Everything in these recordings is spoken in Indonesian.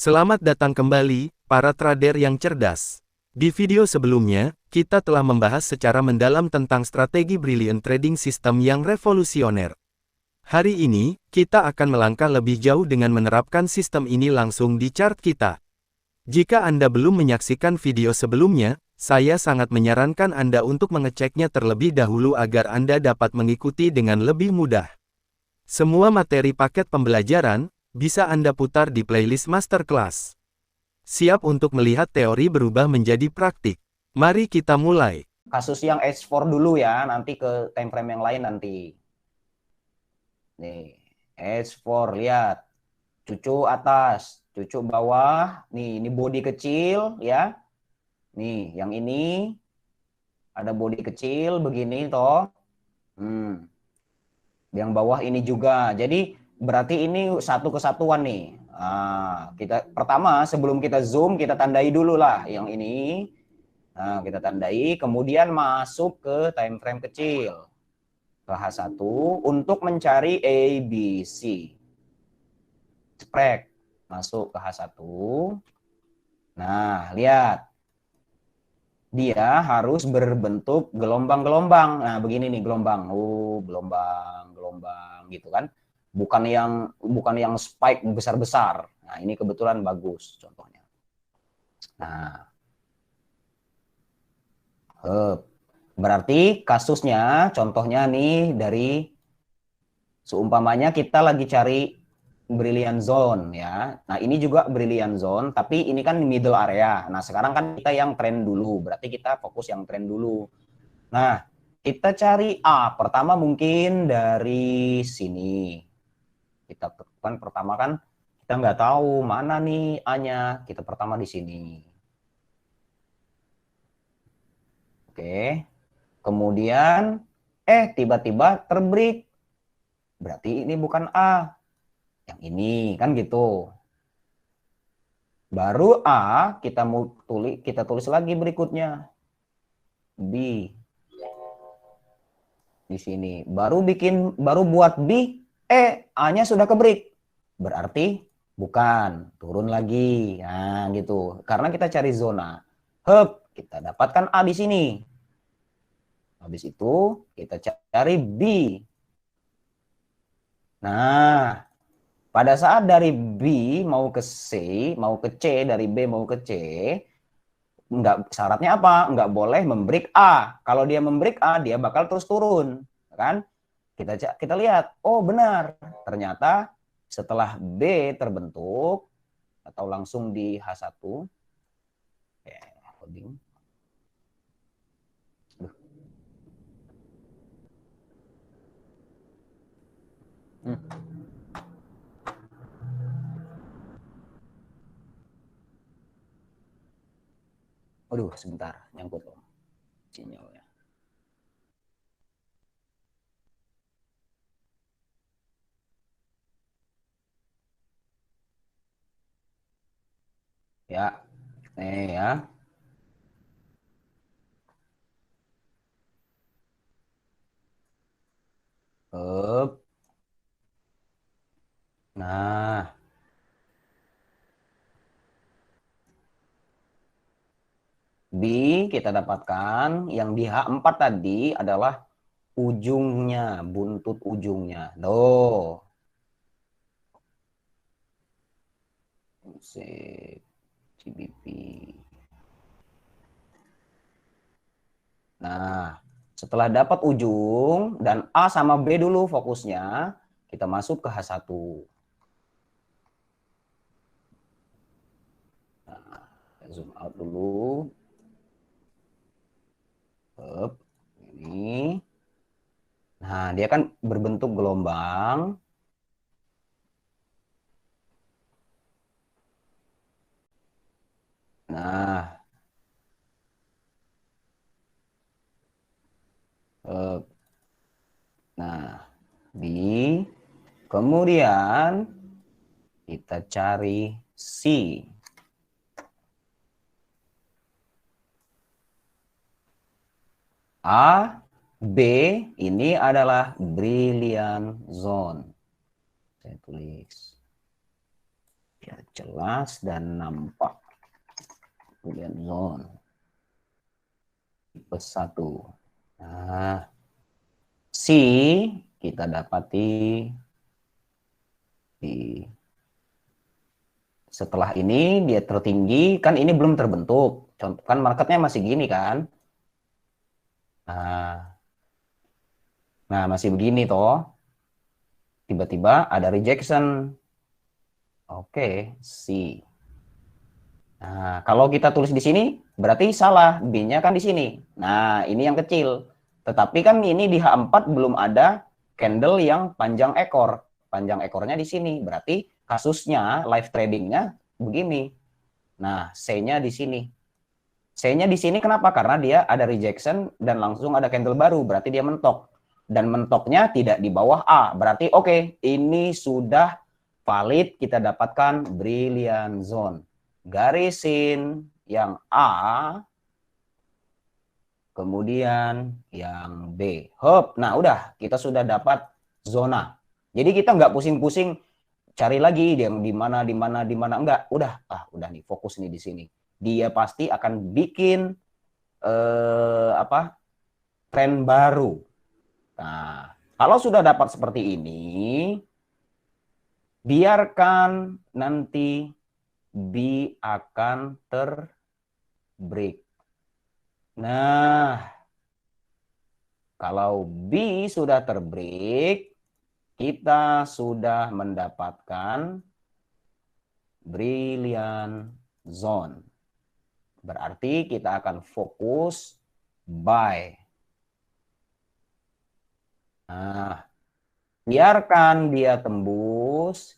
Selamat datang kembali, para trader yang cerdas. Di video sebelumnya, kita telah membahas secara mendalam tentang strategi Brilliant Trading System yang revolusioner. Hari ini, kita akan melangkah lebih jauh dengan menerapkan sistem ini langsung di chart kita. Jika Anda belum menyaksikan video sebelumnya, saya sangat menyarankan Anda untuk mengeceknya terlebih dahulu agar Anda dapat mengikuti dengan lebih mudah. Semua materi paket pembelajaran bisa Anda putar di playlist masterclass. Siap untuk melihat teori berubah menjadi praktik. Mari kita mulai. Kasus yang H4 dulu ya, nanti ke time frame yang lain nanti. Nih, H4 lihat. Cucu atas, cucu bawah. Nih, ini body kecil ya. Nih, yang ini ada body kecil begini toh. Yang bawah ini juga. Jadi berarti ini satu kesatuan nih. Nah, kita pertama sebelum kita zoom kita tandai dulu lah yang ini. Nah, kita tandai kemudian masuk ke time frame kecil ke H1 untuk mencari ABC. Spread masuk ke H1. Nah, lihat. Dia harus berbentuk gelombang-gelombang. Nah, begini nih gelombang. Gelombang, gelombang gitu kan. Bukan yang spike besar-besar. Nah, ini kebetulan bagus contohnya. Nah, berarti kasusnya contohnya nih dari seumpamanya kita lagi cari brilliant zone ya. Nah, ini juga brilliant zone, tapi ini kan middle area. Nah, sekarang kan kita yang trend dulu. Berarti kita fokus yang trend dulu. Nah, kita cari A. Pertama mungkin dari sini. Kita kan pertama kan kita nggak tahu mana nih A-nya. Kita pertama di sini. Oke. Kemudian tiba-tiba terbreak. Berarti ini bukan A. Yang ini kan gitu. Baru A kita tulis lagi berikutnya. B di sini. Baru buat B, A-nya sudah ke break. Berarti bukan, turun lagi. Nah, gitu. Karena kita cari zona. Kita dapatkan A di sini. Habis itu kita cari B. Nah, pada saat dari B mau ke C, dari B mau ke C, syaratnya apa? Nggak boleh membreak A. Kalau dia membreak A, dia bakal terus turun, kan? Kita lihat, oh benar, ternyata setelah B terbentuk atau langsung di H1, loading. Aduh, sebentar, nyangkut loh sinyalnya. Ya, nih ya. Nah, B kita dapatkan yang di H4 tadi adalah ujungnya, buntut ujungnya. Tuh. CBP. Nah, setelah dapat ujung dan A sama B dulu fokusnya, kita masuk ke H1. Nah, zoom out dulu. Ini. Nah, dia kan berbentuk gelombang. Nah, B. Kemudian kita cari C. A, B ini adalah brilliant zone. Saya tulis. Biar jelas dan nampak. Brilliant zone. Tipe 1. Nah, C kita dapati di setelah ini dia tertinggi, kan ini belum terbentuk. Contoh kan marketnya masih gini kan. Nah masih begini toh. Tiba-tiba ada rejection. Oke, C. Nah, kalau kita tulis di sini berarti salah, B-nya kan di sini. Nah, ini yang kecil. Tetapi kan ini di H4 belum ada candle yang panjang ekor. Panjang ekornya di sini. Berarti kasusnya live tradingnya begini. Nah, C-nya di sini. C-nya di sini kenapa? Karena dia ada rejection dan langsung ada candle baru. Berarti dia mentok. Dan mentoknya tidak di bawah A. Berarti oke, ini sudah valid, kita dapatkan brilliant zone. Garisin yang A, kemudian yang B. Hop. Nah, udah kita sudah dapat zona. Jadi kita nggak pusing-pusing cari lagi yang di mana enggak. Udah nih, fokus nih di sini. Dia pasti akan bikin tren baru. Nah, kalau sudah dapat seperti ini, biarkan nanti B akan terbreak. Nah, kalau B sudah terbreak, kita sudah mendapatkan brilliant zone. Berarti kita akan fokus buy. Nah, biarkan dia tembus.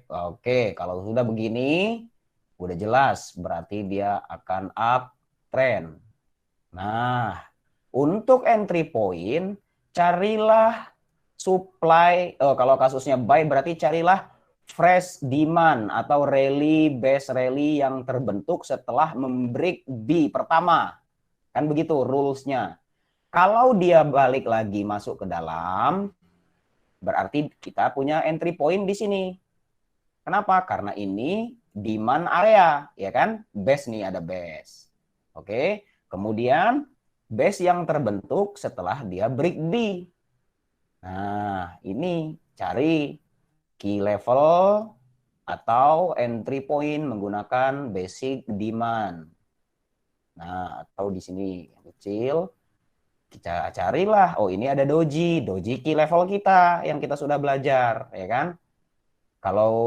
Oke, kalau sudah begini, udah jelas berarti dia akan uptrend. Nah, untuk entry point, carilah supply. Kalau kasusnya buy berarti carilah fresh demand atau rally base rally yang terbentuk setelah membreak B pertama. Kan begitu rules-nya. Kalau dia balik lagi masuk ke dalam, berarti kita punya entry point di sini. Kenapa? Karena ini demand area, ya kan? Base nih, ada base. Oke, kemudian base yang terbentuk setelah dia break B. Nah, ini cari key level atau entry point menggunakan basic demand. Nah, atau di sini kecil, kita carilah, oh ini ada doji key level kita yang kita sudah belajar, ya kan? Kalau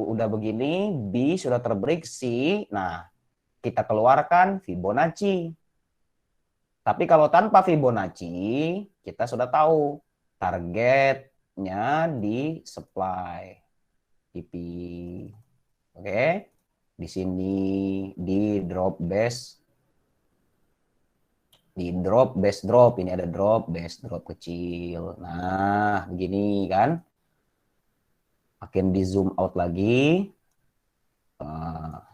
udah begini, B sudah terbreak C, nah kita keluarkan Fibonacci. Tapi kalau tanpa Fibonacci, kita sudah tahu targetnya di supply TP. Oke, di sini di drop base. Di drop, base drop, ini ada drop, base drop kecil. Nah, begini kan. Makin di zoom out lagi,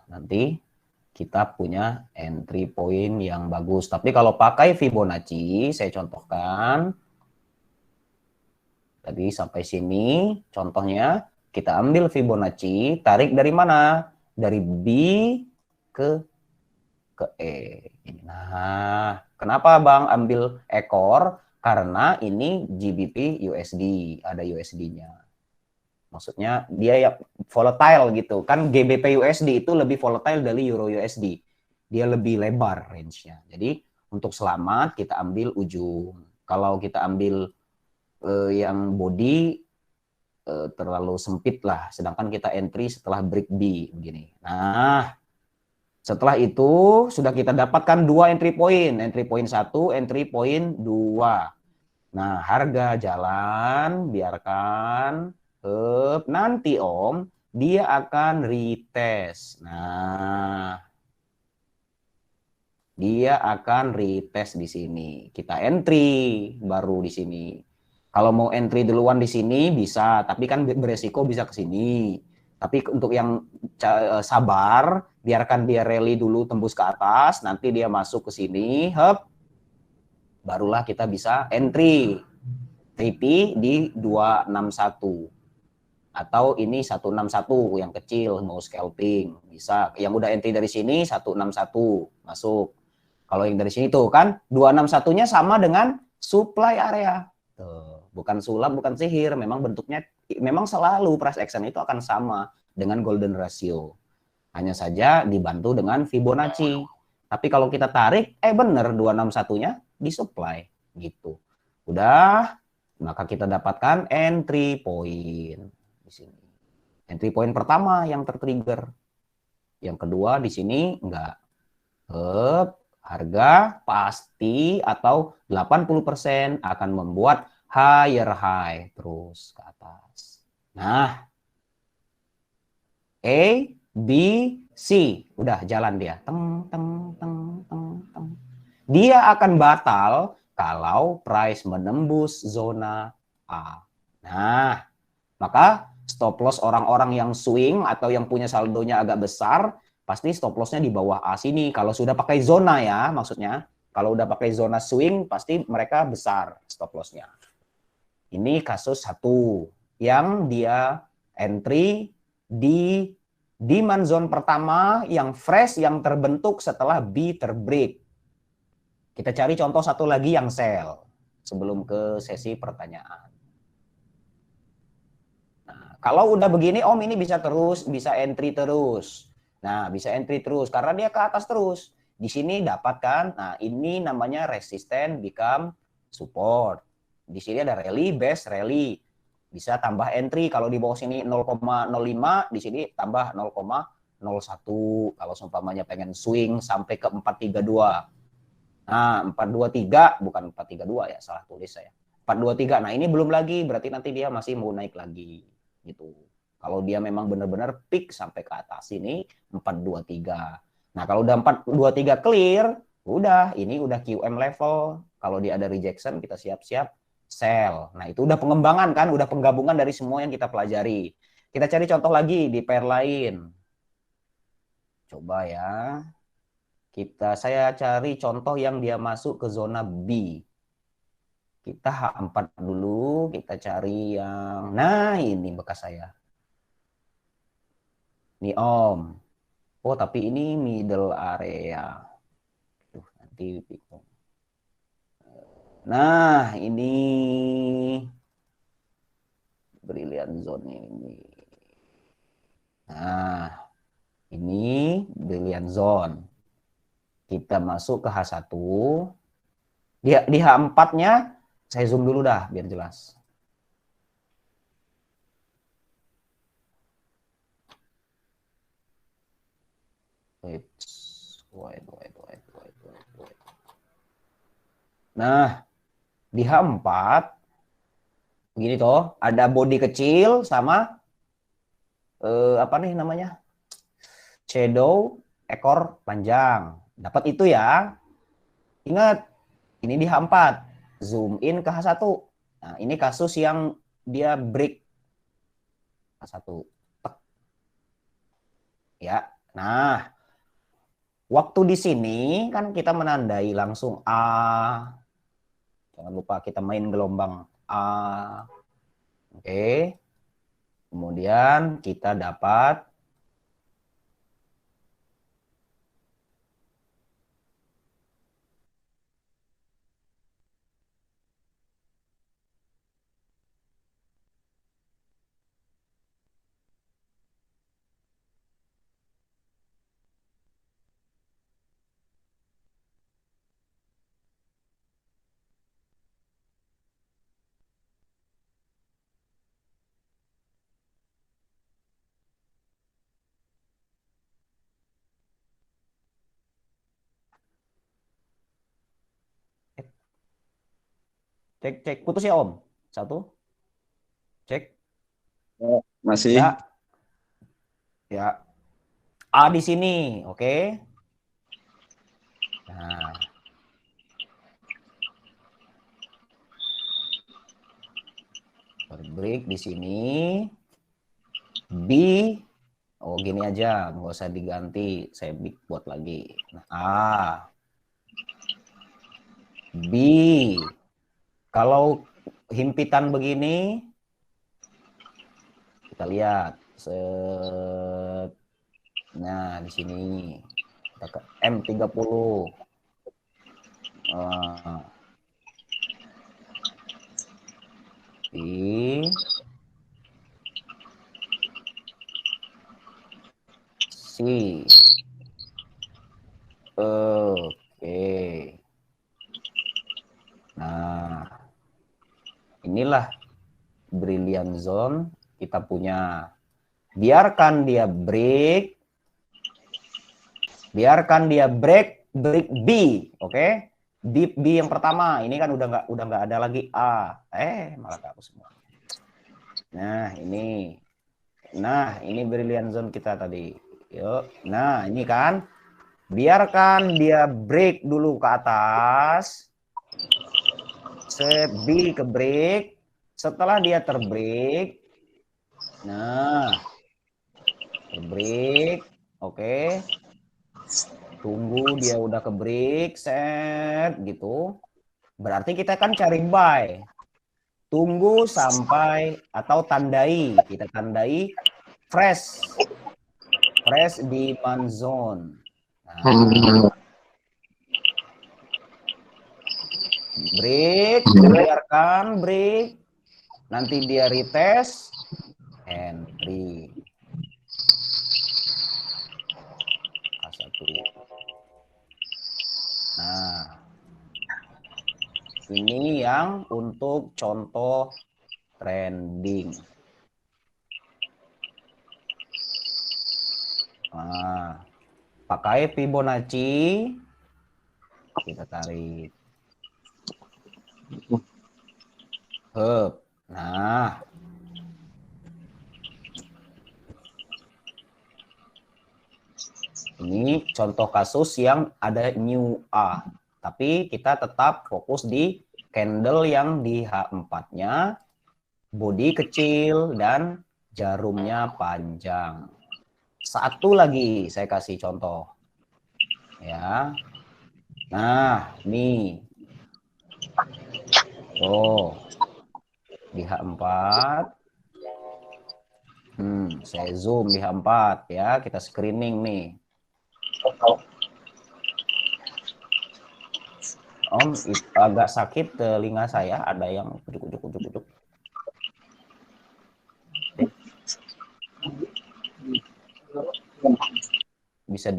nanti kita punya entry point yang bagus. Tapi kalau pakai Fibonacci, saya contohkan. Tadi sampai sini, contohnya kita ambil Fibonacci, tarik dari mana? Dari B ke E. Nah, kenapa Bang ambil ekor? Karena ini GBP USD, ada USD-nya. Maksudnya dia ya volatile gitu. Kan GBP USD itu lebih volatile dari Euro USD. Dia lebih lebar range-nya. Jadi untuk selamat kita ambil ujung. Kalau kita ambil yang body terlalu sempit lah. Sedangkan kita entry setelah break B begini. Nah, setelah itu sudah kita dapatkan dua entry point. Entry point 1, entry point 2. Nah, harga jalan, biarkan. Nanti Om, dia akan retest. Nah, dia akan retest di sini. Kita entry baru di sini. Kalau mau entry duluan di sini bisa, tapi kan beresiko bisa ke sini. Tapi untuk yang sabar, biarkan dia rally dulu tembus ke atas, nanti dia masuk ke sini, barulah kita bisa entry. TP di 261. Atau ini 161 yang kecil, mau scalping, bisa. Yang udah entry dari sini 161 masuk. Kalau yang dari sini tuh kan 261-nya sama dengan supply area. Tuh, bukan sulap, bukan sihir, memang bentuknya memang selalu price action itu akan sama dengan golden ratio. Hanya saja dibantu dengan Fibonacci. Tapi kalau kita tarik, bener 261-nya di supply gitu. Udah, maka kita dapatkan entry point di sini. Entry point pertama yang tertrigger. Yang kedua di sini enggak. Harga pasti atau 80% akan membuat higher high terus ke atas. Nah, A, B, C. Udah jalan dia. Teng, teng, teng, teng, teng. Dia akan batal kalau price menembus zona A. Nah, maka stop loss orang-orang yang swing atau yang punya saldonya agak besar, pasti stop lossnya di bawah A sini. Kalau sudah pakai zona ya, maksudnya. Kalau udah pakai zona swing, pasti mereka besar stop lossnya. Ini kasus satu, yang dia entry di demand zone pertama yang fresh, yang terbentuk setelah B terbreak. Kita cari contoh satu lagi yang sell, sebelum ke sesi pertanyaan. Kalau udah begini, Om, ini bisa terus, bisa entry terus. Nah, bisa entry terus karena dia ke atas terus. Di sini dapat kan, nah ini namanya resisten become support. Di sini ada rally, base rally. Bisa tambah entry kalau di bawah sini 0,05, di sini tambah 0,01. Kalau seumpamanya pengen swing sampai ke 432. Nah, 423 bukan 432 ya, salah tulis saya. 423. Nah, ini belum lagi, berarti nanti dia masih mau naik lagi gitu. Kalau dia memang benar-benar peak sampai ke atas ini 423. Nah, kalau udah 423 clear, udah ini udah QM level. Kalau dia ada rejection, kita siap-siap sell. Nah, itu udah pengembangan kan, udah penggabungan dari semua yang kita pelajari. Kita cari contoh lagi di pair lain. Coba ya. Saya cari contoh yang dia masuk ke zona B. Kita H4 dulu, kita cari yang, nah ini bekas saya. Ini Om. Oh, tapi ini middle area. Nanti bingung. Nah, ini brilliant zone ini. Nah, ini brilliant zone. Kita masuk ke H1. Di H4-nya saya zoom dulu dah biar jelas. Nah, di H4 begini toh, ada body kecil sama apa nih namanya? Shadow ekor panjang. Dapat itu ya. Ingat, ini di H4. Zoom in ke H1. Nah, ini kasus yang dia break H1. Ya. Nah, waktu di sini kan kita menandai langsung A. Jangan lupa kita main gelombang A. Oke. Kemudian kita dapat cek putus ya Om. Satu. Cek. Oh, masih. Ya. Ya. A di sini, oke. Nah. Break di sini. B. Oh, gini aja, nggak usah diganti. Saya buat lagi. Nah, A. B. Kalau himpitan begini, Kita lihat. Set. Nah, di sini kita ke M30. Di C. Oke. Nah, inilah brilliant zone kita punya. Biarkan dia break. Biarkan dia break B, oke? Deep B yang pertama. Ini kan udah nggak ada lagi A. Malah kehapus semua. Nah, ini. Nah, ini brilliant zone kita tadi. Yuk. Nah, ini kan. Biarkan dia break dulu ke atas. Set B ke break. Setelah dia terbreak. Nah. Terbreak. Oke. Tunggu dia udah ke break. Set. Gitu. Berarti kita kan cari buy. Tunggu sampai atau tandai. Kita tandai fresh. Fresh demand zone. Nah, break, biarkan break. Nanti dia retest, entry. A1. Nah, ini yang untuk contoh trending. Nah, pakai Fibonacci, kita tarik. Nah, ini contoh kasus yang ada new A. Tapi kita tetap fokus di candle yang di H4-nya, body kecil, dan jarumnya panjang. Satu lagi saya kasih contoh. Ya. Nah, ini. Di H4. Saya zoom di H4 ya, kita screening nih. Om, agak sakit telinga saya, ada yang ujuk-ujuk. Bisa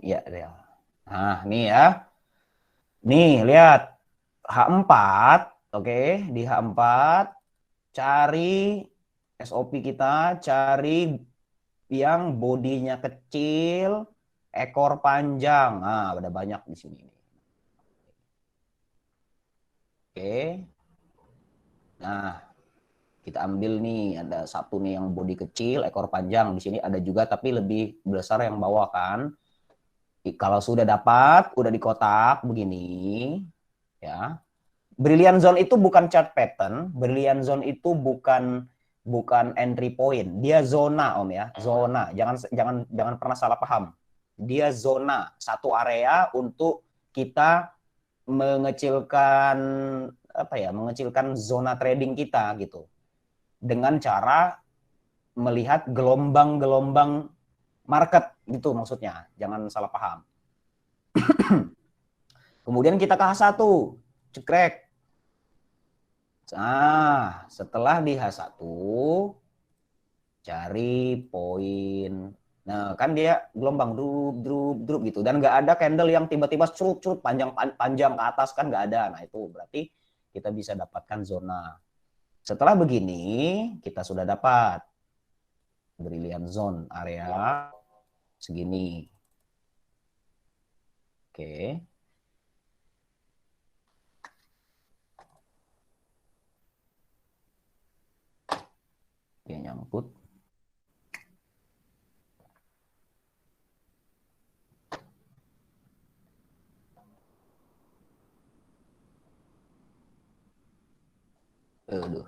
ya. Nah, nih ya. Nih, lihat H4, oke, di H4 cari SOP kita, cari yang bodinya kecil, ekor panjang. Nah, ada banyak di sini. Oke. Nah, kita ambil nih, ada satu nih yang body kecil, ekor panjang. Di sini ada juga tapi lebih besar yang bawah kan. Kalau sudah dapat, udah di kotak begini, ya. Brilliant zone itu bukan chart pattern, brilliant zone itu bukan entry point, dia zona Om ya, zona. Jangan pernah salah paham. Dia zona, satu area untuk kita mengecilkan mengecilkan zona trading kita gitu. Dengan cara melihat gelombang-gelombang market gitu maksudnya. Jangan salah paham. Kemudian kita ke H1, cekrek. Nah, setelah di H1 cari poin. Nah, kan dia gelombang drup gitu dan nggak ada candle yang tiba-tiba curut panjang ke atas kan nggak ada. Nah, itu berarti kita bisa dapatkan zona. Setelah begini, kita sudah dapat brilliant zone area segini. Oke. Dia nyangkut. Aduh.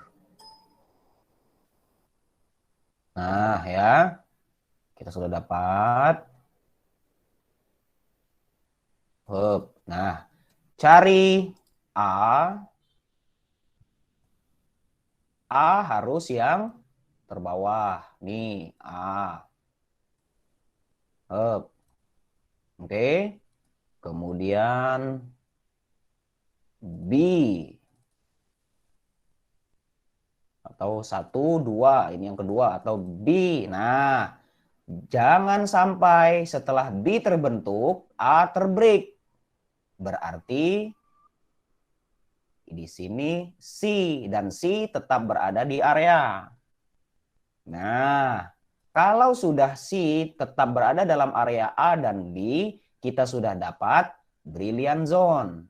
Nah, ya. Kita sudah dapat. Nah, cari A. A harus yang terbawah. Nih, A. Up. Oke. Kemudian B. Atau 1, 2. Ini yang kedua. Atau B. Nah, jangan sampai setelah B terbentuk, A terbreak. Berarti di sini C. Dan C tetap berada di area. Nah, kalau sudah C tetap berada dalam area A dan B, kita sudah dapat brilliant zone.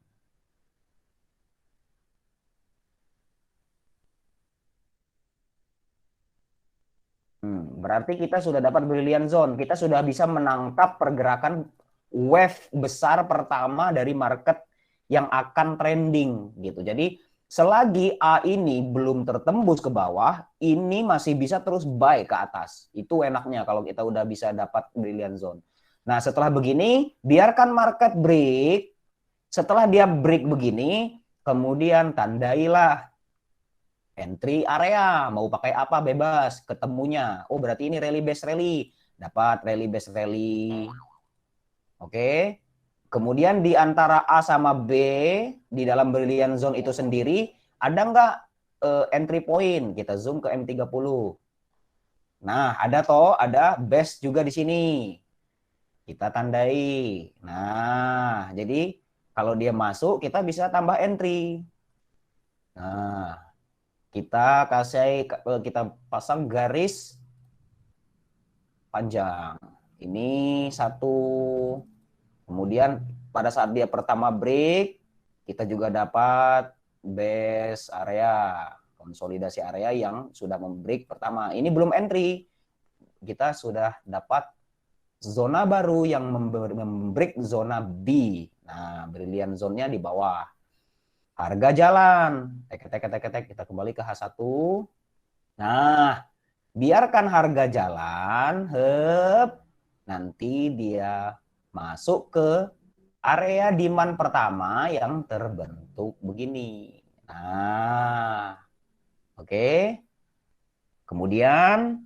Berarti kita sudah dapat brilliant zone. Kita sudah bisa menangkap pergerakan wave besar pertama dari market yang akan trending gitu. Jadi selagi A ini belum tertembus ke bawah, ini masih bisa terus buy ke atas. Itu enaknya kalau kita udah bisa dapat brilliant zone. Nah, setelah begini, biarkan market break. Setelah dia break begini, kemudian tandailah entry area, mau pakai apa bebas, ketemunya. Oh, berarti ini rally base rally. Dapat rally base rally. Oke. Kemudian di antara A sama B, di dalam brilliant zone itu sendiri, ada nggak entry point? Kita zoom ke M30. Nah, ada toh, ada base juga di sini. Kita tandai. Nah, jadi kalau dia masuk, kita bisa tambah entry. Nah, kita pasang garis panjang. Ini 1. Kemudian pada saat dia pertama break, kita juga dapat base area, konsolidasi area yang sudah membreak pertama. Ini belum entry. Kita sudah dapat zona baru yang membreak zona B. Nah, brilliant zone-nya di bawah. Harga jalan. Kita kembali ke H1. Nah, biarkan harga jalan. Nanti dia masuk ke area demand pertama yang terbentuk begini. Nah, oke. Kemudian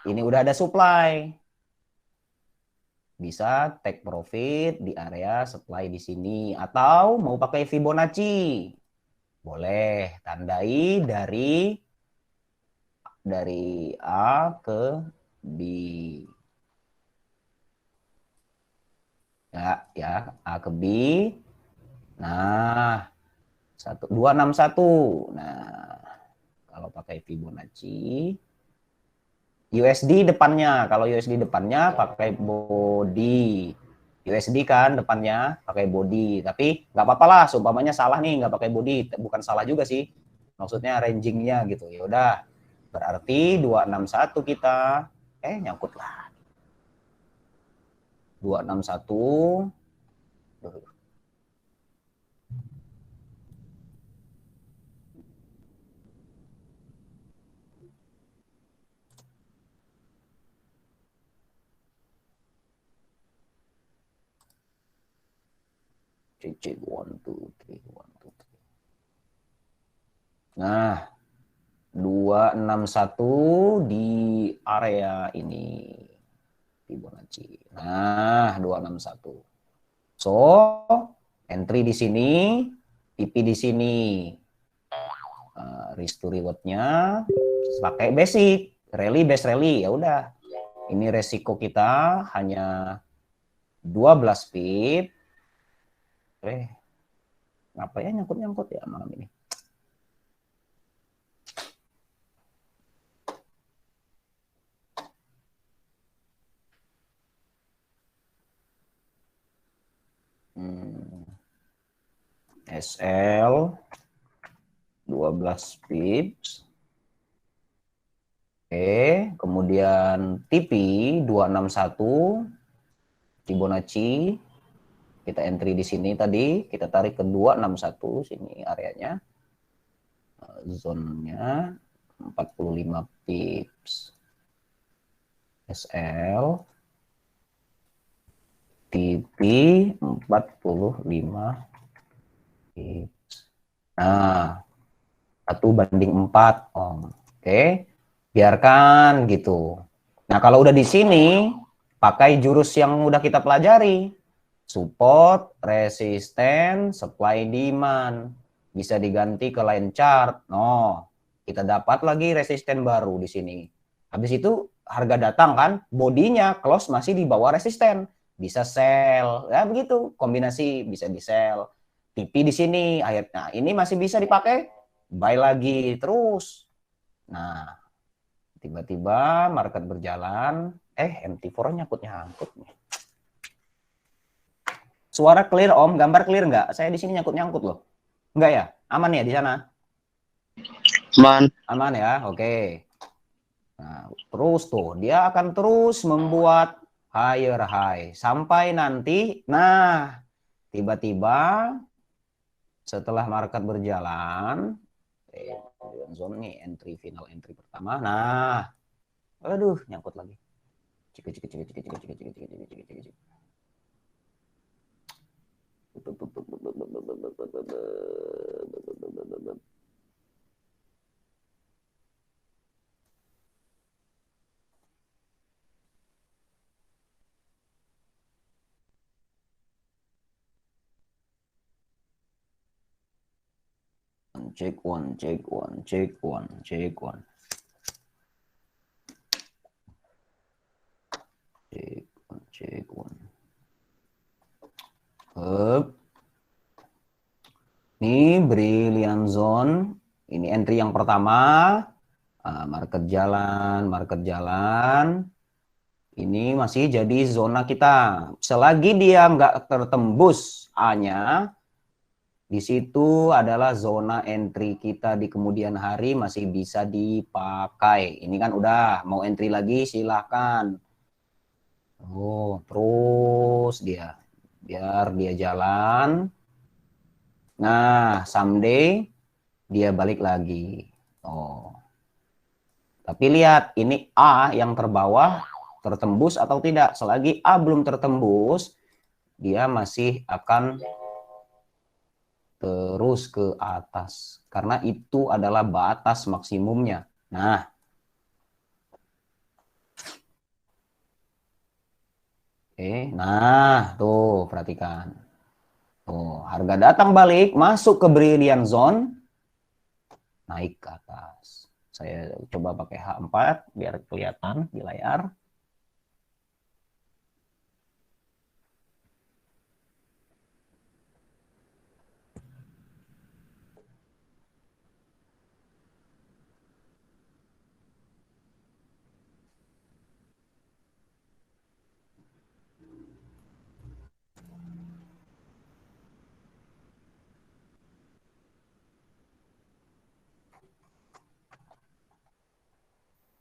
ini udah ada supply. Bisa take profit di area supply di sini. Atau mau pakai Fibonacci. Boleh, tandai dari A ke B. Ya, A ke B. Nah, 261. Nah, kalau pakai Fibonacci, USD depannya. Kalau USD depannya pakai body. USD kan depannya pakai body. Tapi nggak apa-apa lah, seumpamanya salah nih nggak pakai body. Bukan salah juga sih. Maksudnya rangingnya gitu. Ya udah. Berarti 261 kita. Nyangkut lah. 261. Cek 1 2 3 1 2 3. Nah, 261 di area ini Fibonacci. Nah, 261. So, entry di sini, TP di sini. Risk to reward-nya pakai basic, rally base rally. Ya udah. Ini resiko kita hanya 12 pip. Ngapa ya nyangkut-nyangkut ya malam ini? SL 12 pips. Kemudian TP 261 Fibonacci. Kita entry di sini tadi, kita tarik ke 261 sini areanya. Zone-nya 45 pips. SL TP 45 pips. Nah, 1/4 Oke. biarkan gitu. Nah, kalau udah di sini, pakai jurus yang udah kita pelajari. Support, resisten, supply, demand. Bisa diganti ke line chart. No, kita dapat lagi resisten baru di sini. Habis itu harga datang kan, bodinya close masih di bawah resisten. Bisa sell, ya begitu. Kombinasi bisa di sell. TP di sini, akhirnya ini masih bisa dipakai. Buy lagi terus. Nah, tiba-tiba market berjalan, MT4 nyangkut-nyangkut nih. Suara clear Om, gambar clear nggak? Saya di sini nyangkut-nyangkut loh. Enggak ya? Aman ya di sana? Man. Aman ya, oke. Nah, terus tuh, dia akan terus membuat higher high. Sampai nanti, nah, tiba-tiba setelah market berjalan, zone nih, final entry pertama. Nah, aduh, nyangkut lagi. Cik, cik, cik, cik, cik, cik, cik, cik, cik, cik, cik, cik. Check one, check one, check one, check one. Check one. Ini brilliant zone. Ini entry yang pertama. Market jalan, market jalan. Ini masih jadi zona kita. Selagi dia nggak tertembus A-nya, di situ adalah zona entry kita di kemudian hari masih bisa dipakai. Ini kan udah mau entry lagi silahkan. Oh, terus dia. Biar dia jalan. Nah, someday dia balik lagi. Oh. Tapi lihat, ini A yang terbawah tertembus atau tidak. Selagi A belum tertembus, dia masih akan terus ke atas. Karena itu adalah batas maksimumnya. Nah, oke. Nah, tuh perhatikan. Tuh, harga datang balik, masuk ke brilliant zone, naik ke atas. Saya coba pakai H4 biar kelihatan di layar.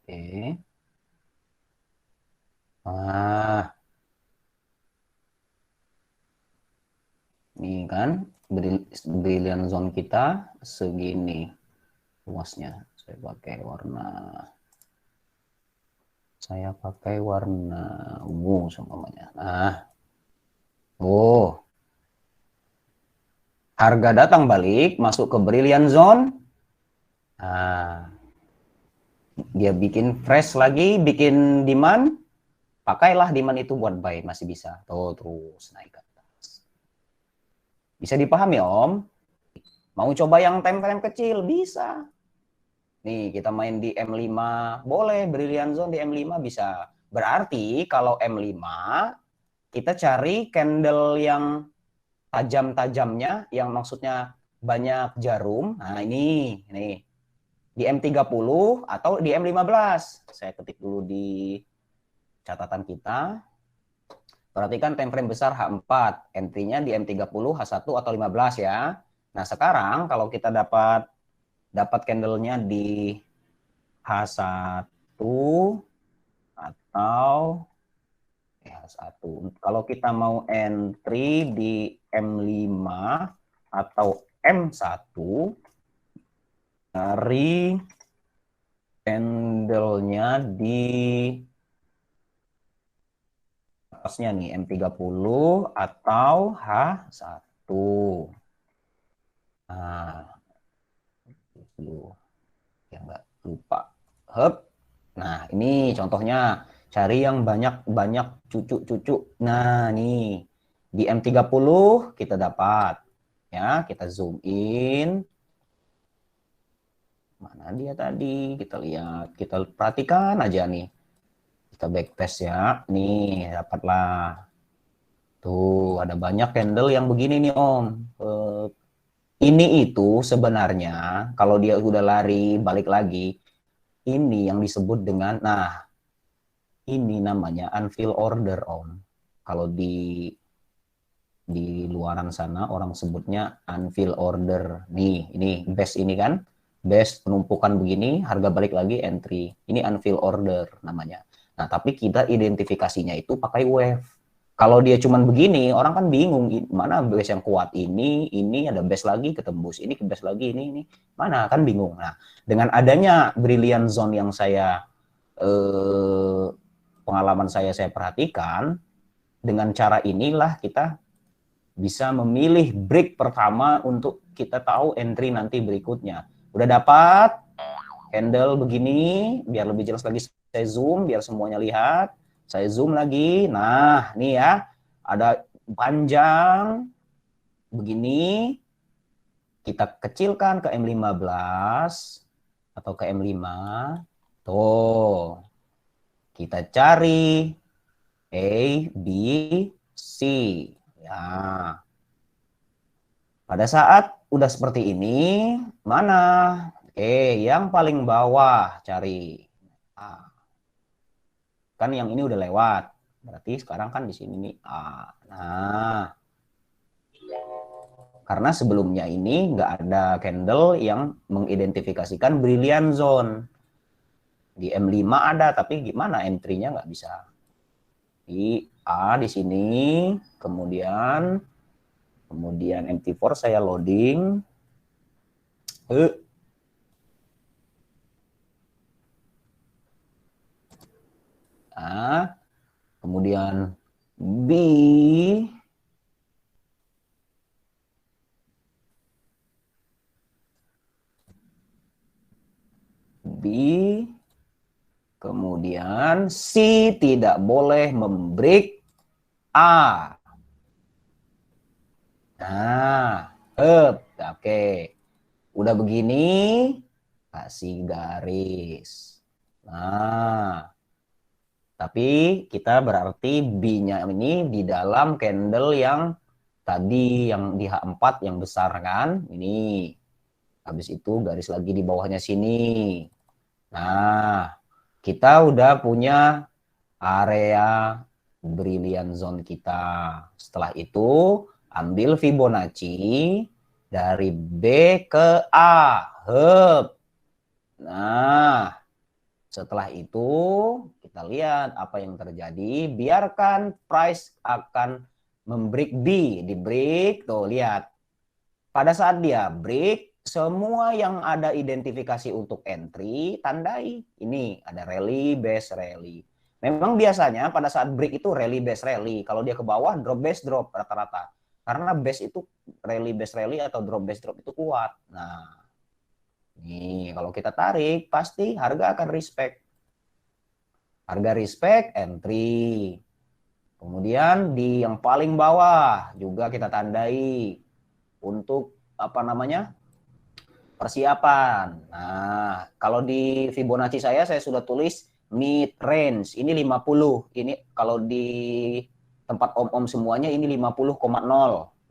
Oke. Nah, ini kan brilliant zone kita segini luasnya. Saya pakai warna ungu semuanya. Nah, oh, harga datang balik masuk ke brilliant zone. Nah, dia bikin fresh lagi, bikin demand, pakailah demand itu buat buy, masih bisa. Tuh, terus naik ke atas. Bisa dipahami Om? Mau coba yang time-time kecil? Bisa. Nih, kita main di M5, boleh brilliant zone di M5 bisa. Berarti kalau M5, kita cari candle yang tajam-tajamnya, yang maksudnya banyak jarum. Nah, ini di M30 atau di M15. Saya ketik dulu di catatan kita. Perhatikan time frame besar H4, entry-nya di M30, H1 atau 15 ya. Nah, sekarang kalau kita dapat candle-nya di H1 atau H1. Kalau kita mau entry di M5 atau M1, cari candle-nya di atasnya nih M30 atau H1. Nah, dulu ya nggak lupa. Hup. Nah, ini contohnya cari yang banyak-banyak cucu-cucu. Nah, nih di M30 kita dapat ya, kita zoom in. Mana dia tadi? Kita lihat, kita perhatikan aja nih. Kita backtest ya. Nih, dapatlah. Tuh, ada banyak candle yang begini nih, Om. Ini itu sebenarnya kalau dia udah lari balik lagi, ini yang disebut dengan, nah, ini namanya unfill order, Om. Kalau di luaran sana orang sebutnya unfill order. Nih, ini base ini kan, base penumpukan begini, harga balik lagi entry. Ini unfill order namanya. Nah, tapi kita identifikasinya itu pakai wave. Kalau dia cuman begini, orang kan bingung mana base yang kuat, ini ada base lagi ketembus, ini ke base lagi, ini mana kan bingung. Nah, dengan adanya brilliant zone yang saya pengalaman saya perhatikan, dengan cara inilah kita bisa memilih break pertama untuk kita tahu entry nanti berikutnya. Udah dapat candle begini, biar lebih jelas lagi saya zoom, biar semuanya lihat. Saya zoom lagi, nah nih ya, ada panjang begini, kita kecilkan ke M15 atau ke M5, tuh, kita cari A, B, C. Ya. Pada saat udah seperti ini, mana? Oke, yang paling bawah cari. A. Kan yang ini udah lewat. Berarti sekarang kan di sini nih A. Nah, karena sebelumnya ini nggak ada candle yang mengidentifikasikan brilliant zone. Di M5 ada, tapi gimana entry-nya nggak bisa. Di A di sini, kemudian MT4 saya loading. A, kemudian B, kemudian C tidak boleh membreak A. Nah, oke. Udah begini, kasih garis. Nah, tapi kita berarti B-nya ini di dalam candle yang tadi, yang di H4 yang besar kan, ini. Habis itu garis lagi di bawahnya sini. Nah, kita udah punya area brilliant zone kita. Setelah itu, ambil Fibonacci dari B ke A. Nah, setelah itu kita lihat apa yang terjadi. Biarkan price akan membreak B. Di break, tuh lihat. Pada saat dia break, semua yang ada identifikasi untuk entry, tandai. Ini ada rally, base rally. Memang biasanya pada saat break itu rally, base rally. Kalau dia ke bawah, drop, base, drop rata-rata. Karena base itu rally, base rally atau drop, base, drop itu kuat. Nah, nih kalau kita tarik, pasti harga akan respect. Harga respect, entry. Kemudian di yang paling bawah juga kita tandai untuk apa namanya? Persiapan. Nah, kalau di Fibonacci saya sudah tulis mid range. Ini 50. Ini kalau di tempat om-om semuanya ini 50,0.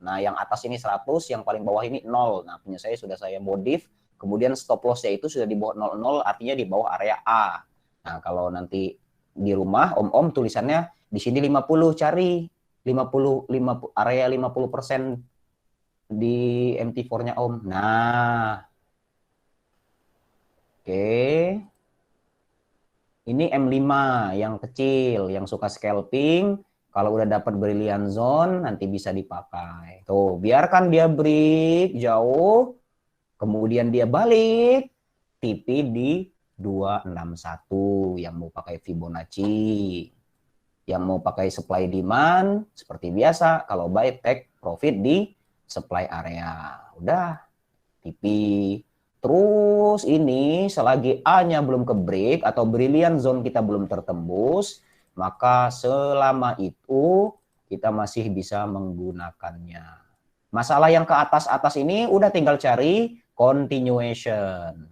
Nah, yang atas ini 100, yang paling bawah ini 0. Nah, punya saya sudah saya modif. Kemudian stop loss-nya itu sudah di bawah 00, artinya di bawah area A. Nah, kalau nanti di rumah om-om tulisannya di sini 50, cari 50 area 50% di MT4-nya Om. Nah, oke. Ini M5 yang kecil, yang suka scalping. Kalau udah dapat brilliant zone, nanti bisa dipakai. Tuh, biarkan dia break jauh, kemudian dia balik, TP di 261 yang mau pakai Fibonacci. Yang mau pakai supply demand, seperti biasa, kalau buy take profit di supply area. Udah, TP. Terus ini selagi A-nya belum ke break atau brilliant zone kita belum tertembus, maka selama itu kita masih bisa menggunakannya. Masalah yang ke atas-atas ini udah tinggal cari continuation.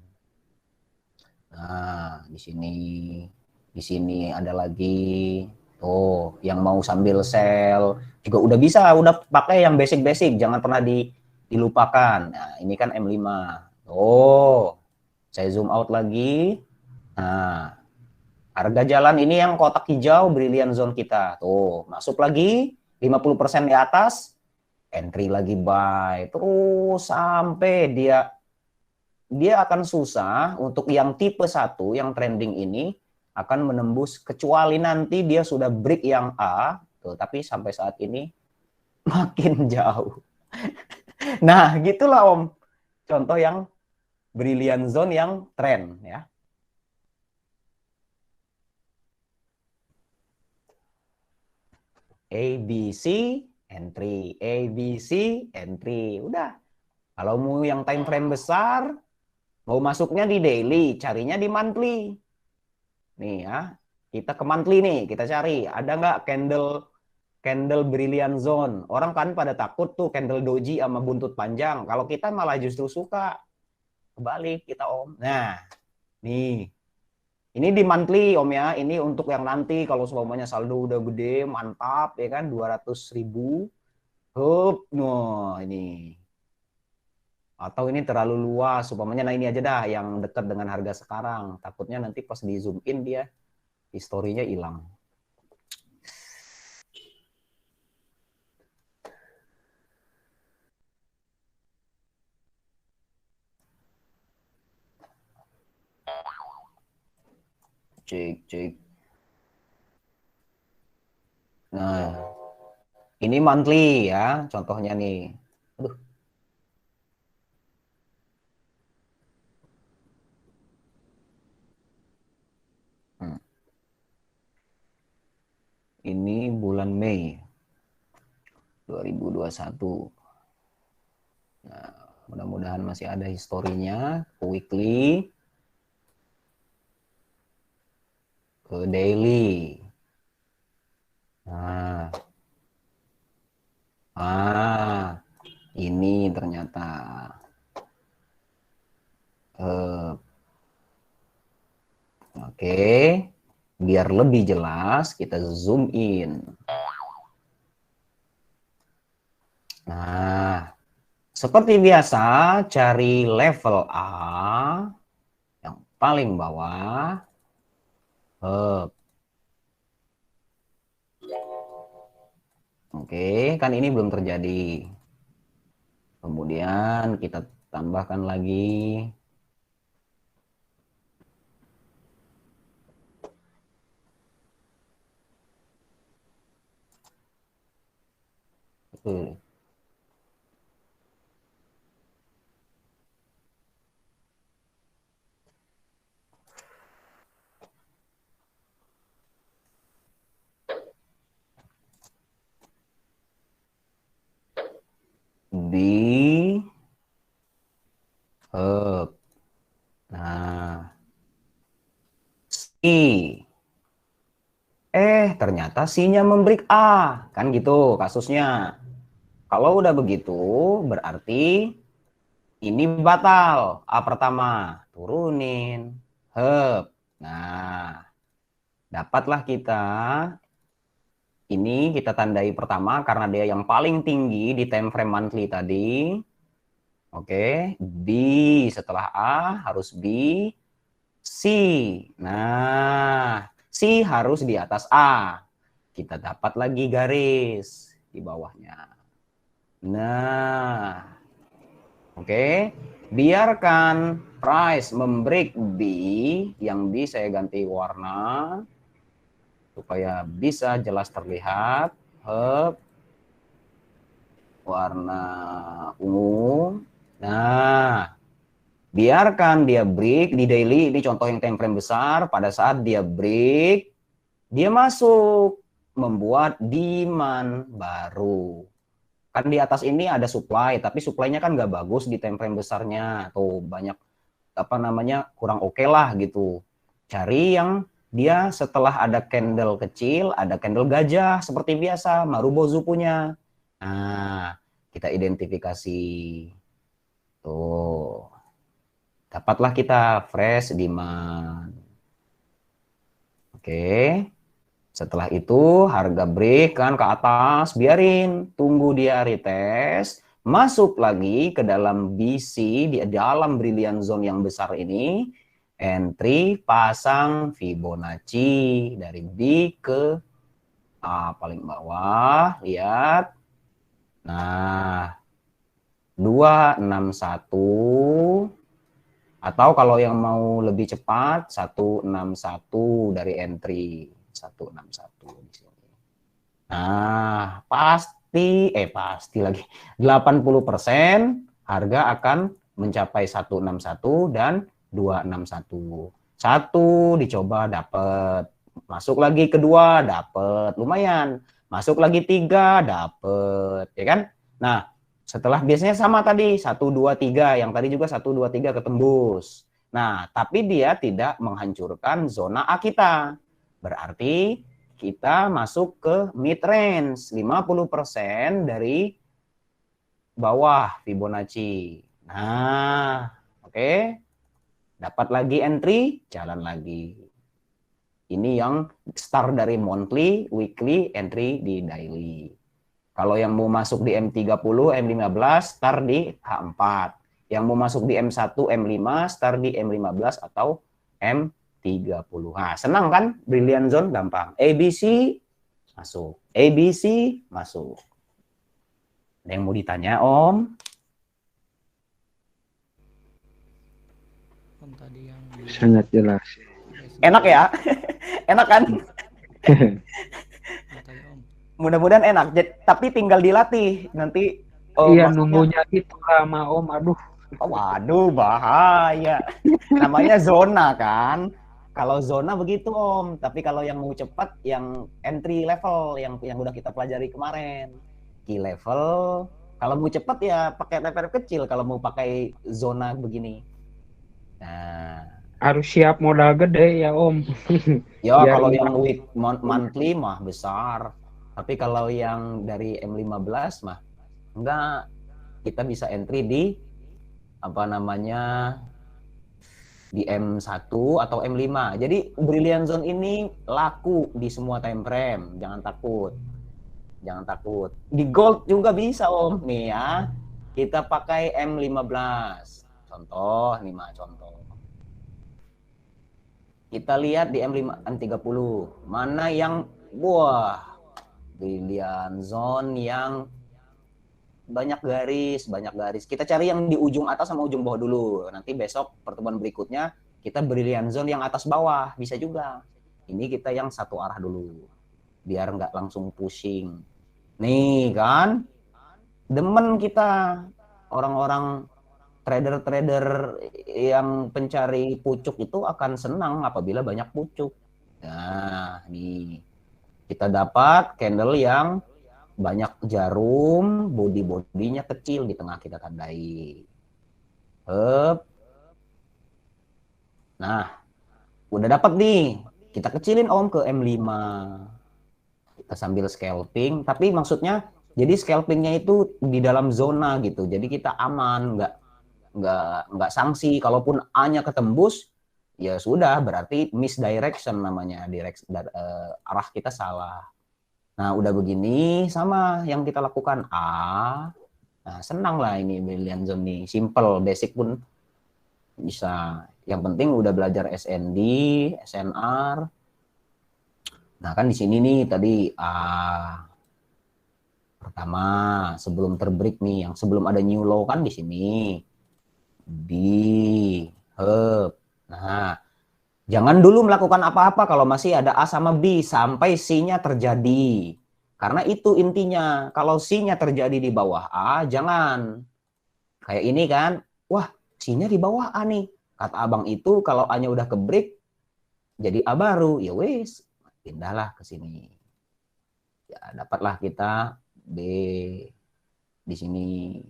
Nah, di sini ada lagi. Tuh, yang mau sambil sell juga udah bisa, udah pakai yang basic-basic, jangan pernah dilupakan. Nah, ini kan M5. Oh, saya zoom out lagi. Nah, harga jalan ini yang kotak hijau brilliant zone kita. Tuh, masuk lagi 50% di atas, entry lagi buy. Terus sampai dia akan susah untuk yang tipe 1 yang trending ini akan menembus kecuali nanti dia sudah break yang A. Tuh, tapi sampai saat ini makin jauh. Nah, gitulah Om. Contoh yang brilliant zone yang trend ya. ABC entry, ABC entry. Udah. Kalau mau yang time frame besar, mau masuknya di daily, carinya di monthly. Nih ya, kita ke monthly nih, kita cari ada nggak candle brilliant zone. Orang kan pada takut tuh candle doji sama buntut panjang. Kalau kita malah justru suka. Kebalik kita Om. Nah, nih. Ini di monthly Om ya. Ini untuk yang nanti kalau semuanya saldo udah gede, mantap ya kan 200.000. Hup, no ini. Atau ini terlalu luas, umpamanya nah ini aja dah yang dekat dengan harga sekarang. Takutnya nanti pas di zoom in dia historinya hilang. Cek. Nah, ini monthly ya, contohnya nih. Aduh. Ini bulan Mei 2021. Nah, mudah-mudahan masih ada historinya. Weekly, ke daily. Ini ternyata. Oke, biar lebih jelas kita zoom in. Nah, seperti biasa cari level A yang paling bawah. Oke, kan ini belum terjadi. Kemudian kita tambahkan lagi. Di nah, C. Ternyata C-nya membreak A. Kan gitu kasusnya. Kalau udah begitu, berarti ini batal. A pertama, turunin. Nah, dapatlah kita. Ini kita tandai pertama karena dia yang paling tinggi di time frame monthly tadi. Oke, B setelah A harus B, C. Nah, C harus di atas A. Kita dapat lagi garis di bawahnya. Nah, oke. Biarkan price membreak B, yang B saya ganti warna supaya bisa jelas terlihat. Warna ungu. Nah, biarkan dia break di daily, ini contoh yang time frame besar. Pada saat dia break, dia masuk membuat demand baru. Kan di atas ini ada supply, tapi supply-nya kan nggak bagus di time frame besarnya. Tuh banyak apa namanya kurang oke lah gitu. Cari yang dia setelah ada candle kecil, ada candle gajah seperti biasa Marubozu punya. Nah, kita identifikasi. Tuh. Dapatlah kita fresh demand. Oke. Setelah itu harga break kan ke atas, biarin, tunggu dia retest, masuk lagi ke dalam BC, di dalam brilliant zone yang besar ini, entry pasang Fibonacci dari B ke A paling bawah, lihat. Nah, 261 atau kalau yang mau lebih cepat 161 dari entry 161 di sini. Nah, pasti lagi 80% harga akan mencapai 161 dan 261. Satu dicoba dapat, masuk lagi kedua dapat, lumayan. Masuk lagi tiga dapat, ya kan? Nah, setelah biasanya sama tadi 1 2 3, yang tadi juga 1 2 3 ketembus. Nah, tapi dia tidak menghancurkan zona A kita. Berarti kita masuk ke mid range 50% dari bawah Fibonacci. Nah, oke. Dapat lagi entry, jalan lagi. Ini yang start dari monthly, weekly, entry di daily. Kalau yang mau masuk di M30, M15, start di H4. Yang mau masuk di M1, M5, start di M15 atau M30. Nah, senang kan? Brilliant zone gampang. ABC masuk. ABC masuk. Ada yang mau ditanya, Om? Om tadi yang Sangat jelas. Enak ya? Enak kan? tadi Om. Mudah-mudahan enak. Tapi tinggal dilatih. Nanti Iya, maksudnya, nunggunya itu lama Om. Aduh. waduh bahaya. Namanya zona kan. Kalau zona begitu Om. Tapi kalau yang mau cepat, yang entry level, yang udah kita pelajari kemarin. Key level. Kalau mau cepat ya pakai level kecil. Kalau mau pakai zona begini. Nah, Harus siap modal gede ya Om. ya Biar kalau ini- yang monthly mah besar. Tapi kalau yang dari M15 mah enggak. Kita bisa entry di apa namanya di M1 atau M5. Jadi Brilliant Zone ini laku di semua time frame. Jangan takut. Jangan takut. Di gold juga bisa Om. Nih ya. Kita pakai M15. Contoh, 5 contoh. Kita lihat di M5, M30. Mana yang wah, Brilliant Zone yang banyak garis. Kita cari yang di ujung atas sama ujung bawah dulu. Nanti besok pertemuan berikutnya kita brilliant zone yang atas bawah, bisa juga. Ini kita yang satu arah dulu, biar nggak langsung pusing. Nih kan, demen kita orang-orang trader-trader yang pencari pucuk itu akan senang apabila banyak pucuk. Nah, nih kita dapat candle yang banyak jarum, body-bodinya kecil di tengah kita tandai. Nah, udah dapat nih. Kita kecilin Om ke M5. Kita sambil scalping, tapi maksudnya jadi scalpingnya itu di dalam zona gitu. Jadi kita aman, nggak sanksi. Kalaupun A-nya ketembus, ya sudah berarti misdirection namanya, arah kita salah. Nah, udah begini sama yang kita lakukan A. Nah, senang lah ini Brilliant Zone nih. Simple, basic pun bisa. Yang penting udah belajar SND, SNR. Nah, kan di sini nih tadi A. Pertama, sebelum terbreak nih, yang sebelum ada new low kan di sini. B. Nah, jangan dulu melakukan apa-apa kalau masih ada A sama B sampai C-nya terjadi. Karena itu intinya. Kalau C-nya terjadi di bawah A, jangan. Kayak ini kan, wah C-nya di bawah A nih. Kata abang itu kalau A-nya udah ke break, jadi A baru. Ya wes, pindahlah ke sini. Ya dapatlah kita B di sini.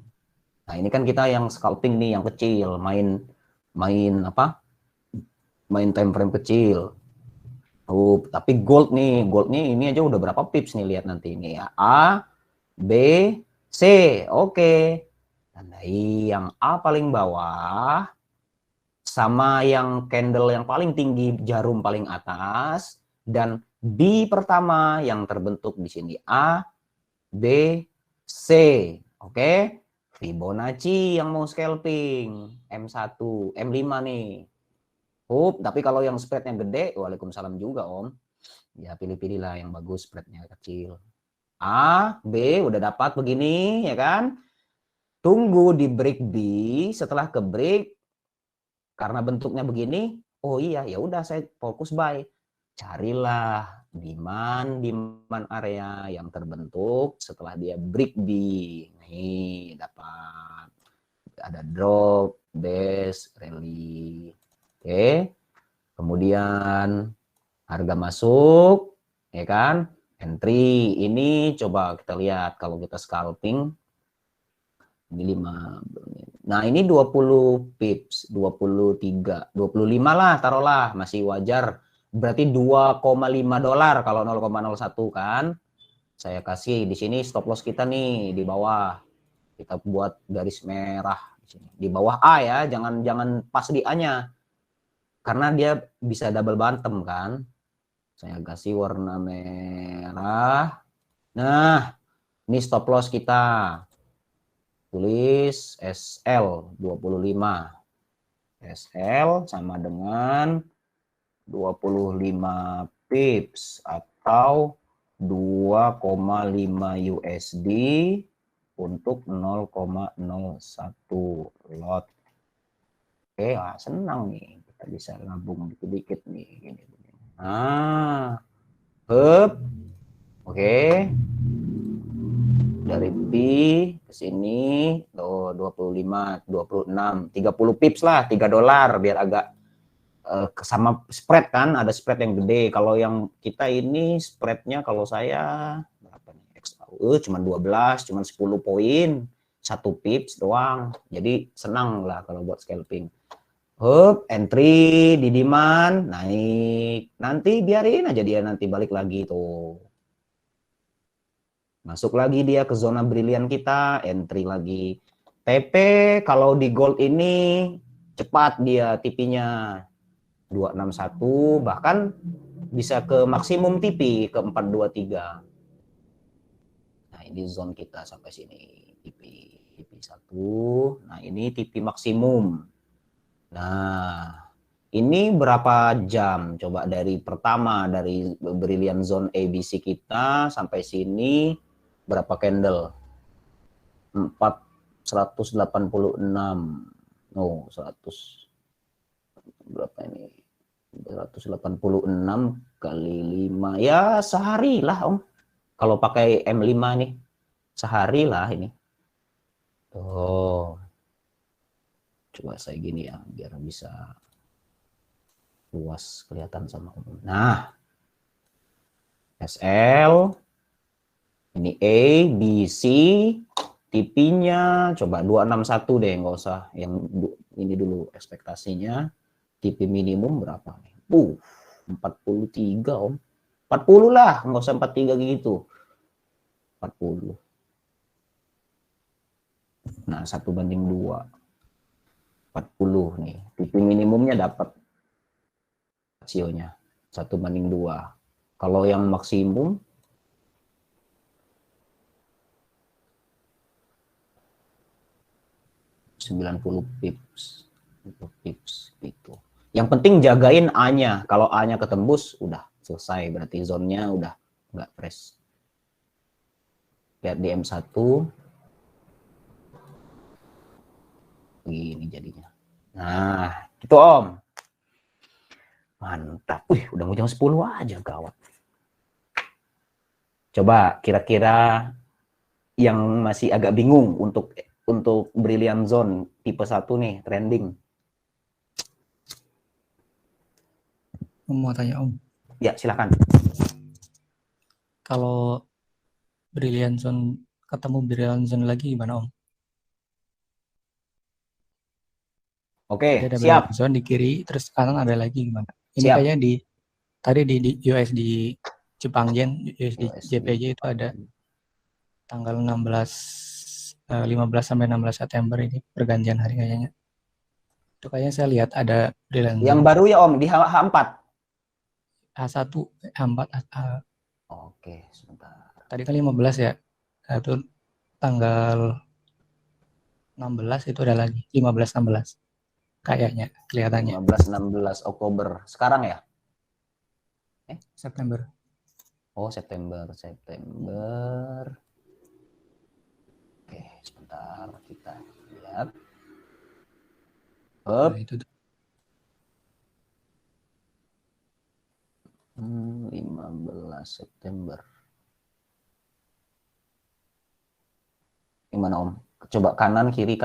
Nah ini kan kita yang scalping nih, yang kecil, main main apa? Main time frame kecil. Tapi goldnya ini aja udah berapa pips nih, lihat nanti ini ya. A, B, C. Oke. Tandai yang A paling bawah sama yang candle yang paling tinggi, jarum paling atas, dan B pertama yang terbentuk di sini. A, B, C. Oke. Fibonacci yang mau scalping. M1, M5 nih. Tapi kalau yang spreadnya gede, waalaikumsalam juga Om. Ya pilih-pilih lah yang bagus, spreadnya kecil. A, B udah dapat begini ya kan. Tunggu di break B, setelah ke break karena bentuknya begini, oh iya ya udah saya fokus buy. Carilah demand area yang terbentuk setelah dia break B. Nih dapat ada drop, base, rally. Oke. Kemudian harga masuk, ya kan? Entry ini coba kita lihat kalau kita scalping ini 5. Nah, ini 20 pips, 23, 25 lah taruhlah, masih wajar. Berarti $2,5 kalau 0,01 kan. Saya kasih di sini stop loss kita nih di bawah. Kita buat garis merah di sini. Di bawah A ya, jangan pas di A-nya. Karena dia bisa double bottom kan. Saya kasih warna merah. Nah, ini stop loss kita. Tulis SL 25. SL sama dengan 25 pips atau 2,5 USD untuk 0,01 lot. Oke, senang nih. Kita bisa gabung dikit-dikit nih. Gini. Nah, oke. Dari B ke sini, 25, 26, 30 pips lah, $3 biar agak sama spread kan, ada spread yang gede. Kalau yang kita ini spreadnya kalau saya berapa nih? Cuma 12, cuma 10 poin, 1 pips doang. Jadi senang lah kalau buat scalping. Entry di demand naik, nanti biarin aja dia nanti balik lagi tuh. Masuk lagi dia ke zona brilian kita, entry lagi. TP kalau di gold ini cepat dia TP-nya 261, bahkan bisa ke maksimum TP ke 423. Nah, ini zone kita sampai sini TP 1. Nah, ini TP maksimum. Nah, ini berapa jam? Coba dari pertama, dari brilliant zone ABC kita sampai sini berapa candle? 186. Oh, 100. Berapa ini? 186 kali 5. Ya, sehari lah, Om. Kalau pakai M5 nih, sehari lah ini. Tuh. Coba saya gini ya, biar bisa luas kelihatan sama Om. Nah, SL, ini A, B, C, TP-nya coba 261 deh, nggak usah yang ini dulu ekspektasinya. TP minimum berapa nih? 43 Om. 40 lah, nggak usah 43 gitu. 40. Nah, 1/2. 40 nih. TP minimumnya dapat rasionya 1/2. Kalau yang maksimum 90 pips. 90 pips gitu. Yang penting jagain A-nya. Kalau A-nya ketembus udah selesai, berarti zone-nya udah nggak fresh. Lihat di M1 begini jadinya. Nah, gitu Om. Mantap. Wih, udah mau jam 10 aja, gawat. Coba kira-kira yang masih agak bingung untuk brilliant zone tipe 1 nih, trending. Mau tanya Om. Ya, silakan. Kalau brilliant zone ketemu brilliant zone lagi gimana Om? Oke, Jadi ada siap. brilliant zone di kiri, terus kanan ada lagi gimana? Ini Siap. kayaknya di USD Jepang Yen, USD USD. JPY itu ada tanggal 15 sampai 16 September ini pergantian hari kayaknya. Itu kayaknya saya lihat ada brilliant Yang zone baru ya Om, di H4. H1, H4, Oke, sebentar. tadi kan 15 ya. Itu tanggal 16 itu ada lagi, 15-16. Kayaknya, kelihatannya. 15-16 Oktober. Sekarang ya? September. Oh, September. Oke, sebentar kita lihat. Nah, itu tuh. 15 September. Gimana Om? Coba kanan kiri.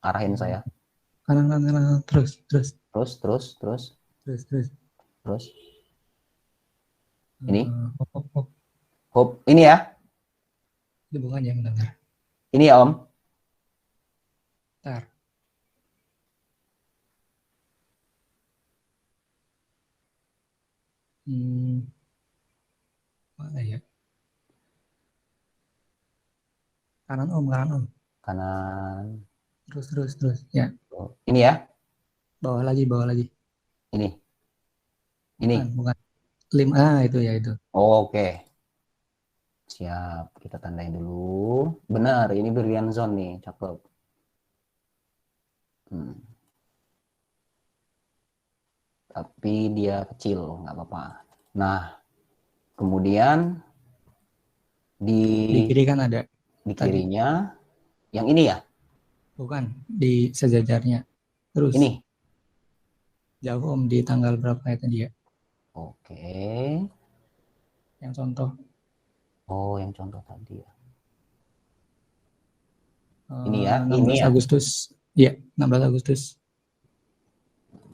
Arahin saya. Kanan, terus. Terus. Ini. Hop. Ini ya? Itu bukan yang benar. Ini ya Om? Bentar. Mana ya? Kanan Om. Kanan. Terus. Ya. Ini ya? Bawah lagi. Ini. Bukan. Itu ya itu. Oke. Siap, kita tandai dulu. Benar, ini brilliant zone nih, cakep. Tapi dia kecil, nggak apa-apa. Nah, kemudian Di kiri kan ada. di kirinya, yang ini ya? Bukan, di sejajarnya. Terus. Ini? Jauh Om, di tanggal berapa ya tadi ya? Oke. Yang contoh. Oh, yang contoh tadi ya. Ini ya? 16 Ini ya? Agustus. Iya, 16 Agustus.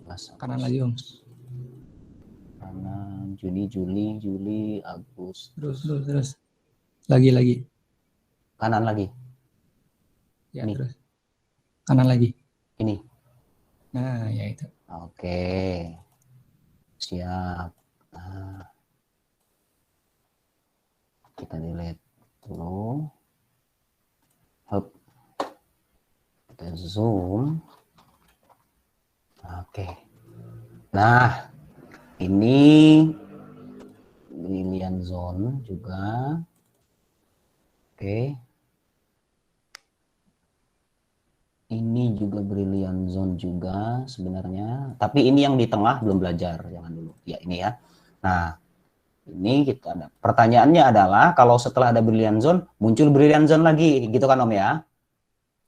16 Kanan lagi Om. Kanan, Juli, Agustus. Terus. Lagi. Kanan lagi. Ya, Ini. terus. Kanan lagi. Ini. Nah, ya itu. Oke. Siap. Nah. Kita delete dulu. Hop. Kita zoom. Oke. Nah, ini brilliant zone juga. Oke. Ini juga brilliant zone juga sebenarnya. Tapi ini yang di tengah belum belajar. Jangan dulu. Ya, ini ya. Nah, ini kita ada. Pertanyaannya adalah kalau setelah ada brilliant zone, muncul brilliant zone lagi. Gitu kan Om ya?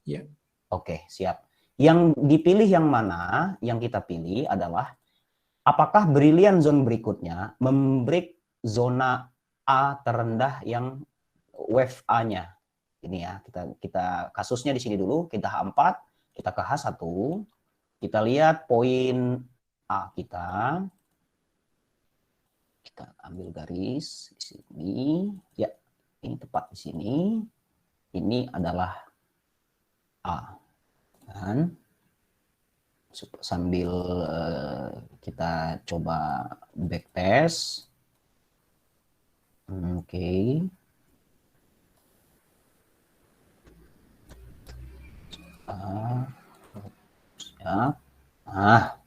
Iya. Oke, siap. Yang dipilih yang mana? Yang kita pilih adalah apakah brilliant zone berikutnya membreak zona A terendah yang wave A-nya. Ini ya, kita kasusnya di sini dulu, kita H4, kita ke H1, kita lihat poin A kita ambil garis di sini, ya, ini tepat di sini, ini adalah A, dan sambil kita coba backtest, oke. Siap. Nah, A,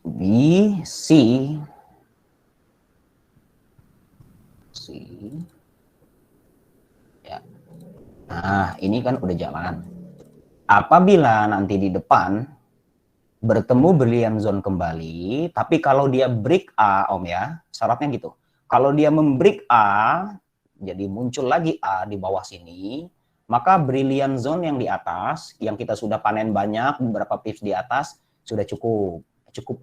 B, C, ya. Nah, ini kan udah jalan. Apabila nanti di depan bertemu brilliant zone kembali, tapi kalau dia break A, Om ya, syaratnya gitu. Kalau dia membreak A, jadi muncul lagi A di bawah sini, maka brilliant zone yang di atas, yang kita sudah panen banyak, beberapa pips di atas, sudah cukup